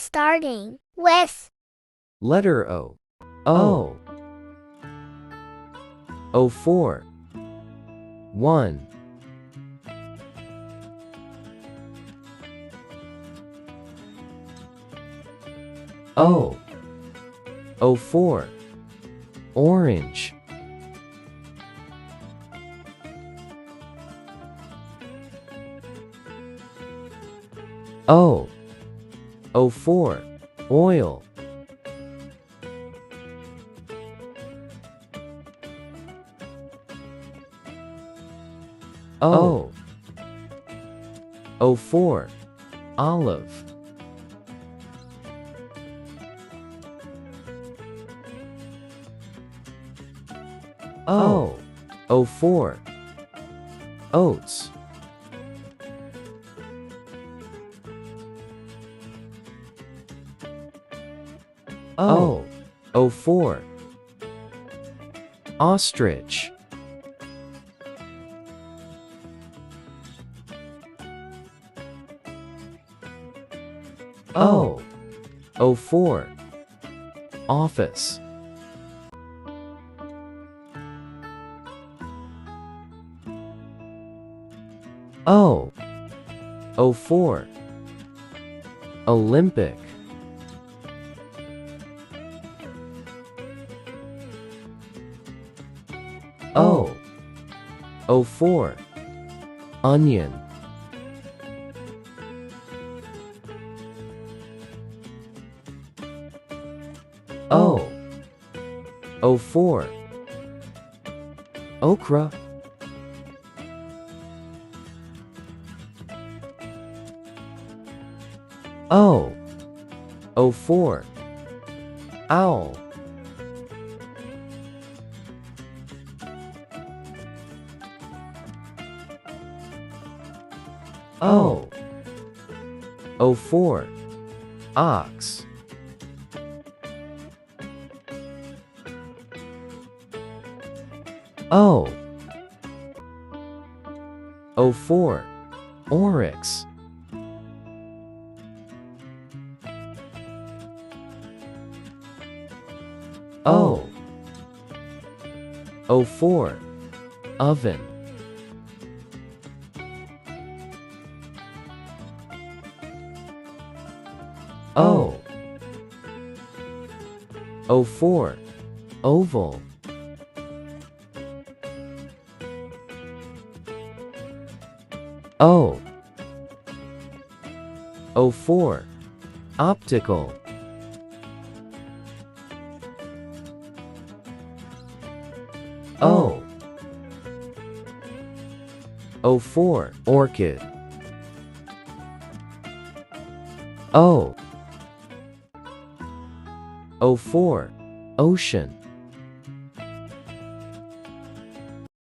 starting with Letter O. O. O4. 1. O. O4. Orange. O. O4. Oil. O. O4. Olive. O. O4. Oats. O. O4. Ostrich. O. O4. Office. O. O4. Olympic. O. O4. Onion. O. O4. Okra. O. O4. Owl. O. O4. Ox. O. O4. Oryx. O. O4. Oven. O. O4. Oval. O. O4. Optical. O. O4. Orchid. O. O4. Ocean.